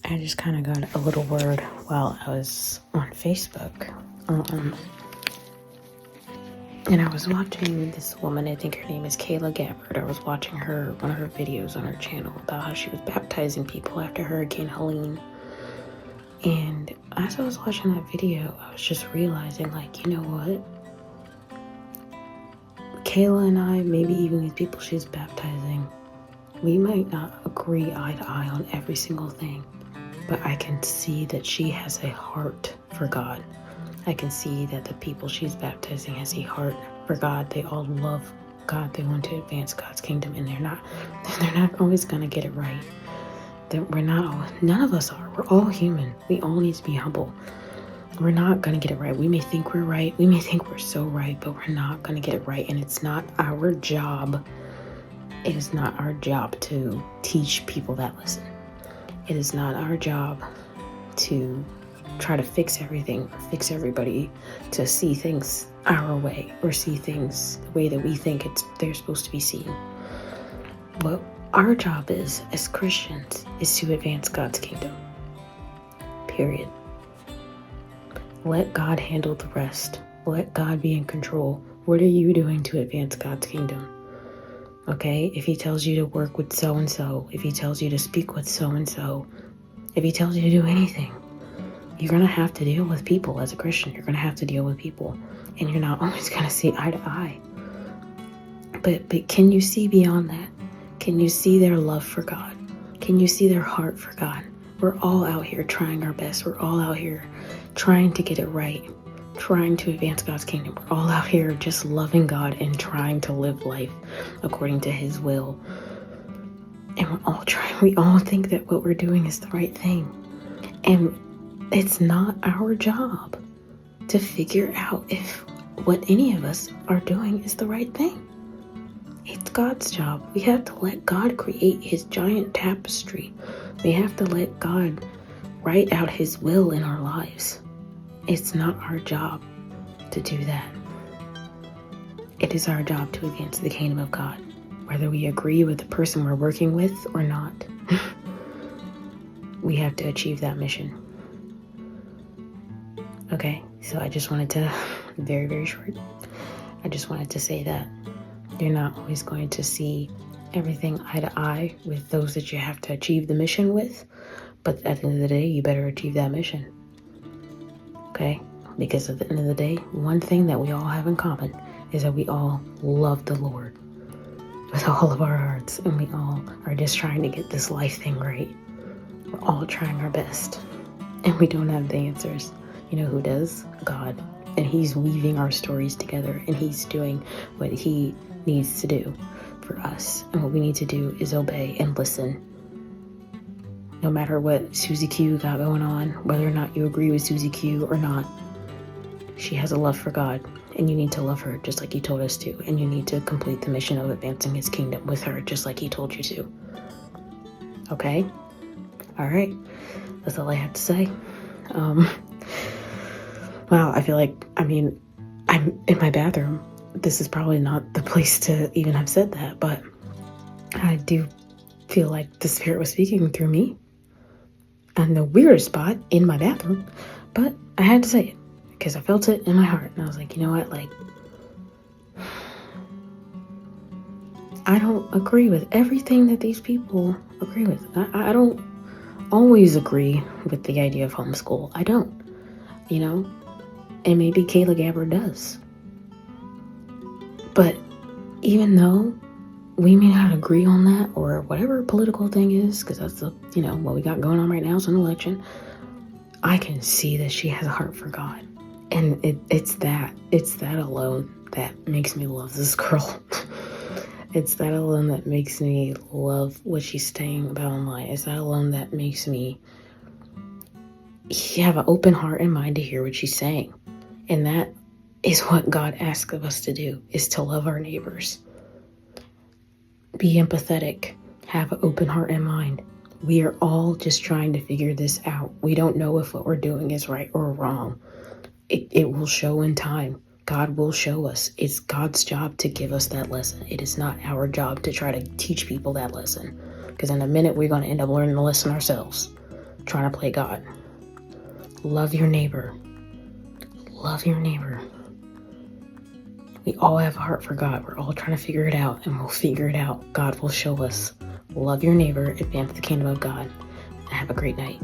I just kind of got a little word while I was on Facebook. And I was watching this woman, I think her name is Kayla Gabbard. I was watching one of her videos on her channel about how she was baptizing people after Hurricane Helene. And as I was watching that video, I was just realizing, like, you know what? Kayla and I, maybe even these people she's baptizing, we might not agree eye to eye on every single thing, but I can see that she has a heart for God. I can see that the people she's baptizing has a heart for God. They all love God. They want to advance God's kingdom, and they're not always gonna get it right. None of us are. We're all human. We all need to be humble. We're not gonna get it right. We may think we're right. We may think we're so right, but we're not gonna get it right. And it's not our job. It is not our job to teach people that lesson. It is not our job to try to fix everything or fix everybody to see things our way or see things the way that we think they're supposed to be seen. What our job is as Christians is to advance God's kingdom. Period. Let God handle the rest. Let God be in control. What are you doing to advance God's kingdom? Okay, if he tells you to work with so-and-so, if he tells you to speak with so-and-so, if he tells you to do anything, you're going to have to deal with people as a Christian. You're going to have to deal with people, and you're not always going to see eye to eye. But can you see beyond that? Can you see their love for God? Can you see their heart for God? We're all out here trying our best. We're all out here trying to get it right, trying to advance God's kingdom. We're all out here just loving God and trying to live life according to his will. And we all think that what we're doing is the right thing. And it's not our job to figure out if what any of us are doing is the right thing. It's God's job. We have to let God create his giant tapestry. We have to let God write out his will in our lives. It's not our job to do that. It is our job to advance the kingdom of God, whether we agree with the person we're working with or not. We have to achieve that mission. Okay, so I just wanted to, very, very short, I just wanted to say that you're not always going to see everything eye to eye with those that you have to achieve the mission with, but at the end of the day, you better achieve that mission. Okay? Because at the end of the day, one thing that we all have in common is that we all love the Lord with all of our hearts, and we all are just trying to get this life thing right. We're all trying our best, and we don't have the answers. You know who does? God. And he's weaving our stories together, and he's doing what he needs to do for us. And what we need to do is obey and listen. No matter what Susie Q got going on, whether or not you agree with Susie Q or not, she has a love for God, and you need to love her just like he told us to. And you need to complete the mission of advancing his kingdom with her just like he told you to. Okay? All right. That's all I have to say. Wow, I feel like, I'm in my bathroom. This is probably not the place to even have said that, but I do feel like the Spirit was speaking through me on the weirdest spot in my bathroom, but I had to say it because I felt it in my heart, and I was like, you know what, like, I don't agree with everything that these people agree with. I don't always agree with the idea of homeschool. I don't, you know, and maybe Kayla Gabbard does. But even though we may not agree on that or whatever political thing is, because that's what we got going on right now is an election, I can see that she has a heart for God. And it's that alone that makes me love this girl. It's that alone that makes me love what she's saying about online. It's that alone that makes me have an open heart and mind to hear what she's saying. And that is what God asks of us to do, is to love our neighbors. Be empathetic. Have an open heart and mind. We are all just trying to figure this out. We don't know if what we're doing is right or wrong. It will show in time. God will show us. It's God's job to give us that lesson. It is not our job to try to teach people that lesson. Because in a minute, we're going to end up learning the lesson ourselves. trying to play God. Love your neighbor. Love your neighbor. We all have a heart for God. We're all trying to figure it out, and we'll figure it out. God will show us. Love your neighbor, advance the kingdom of God, and have a great night.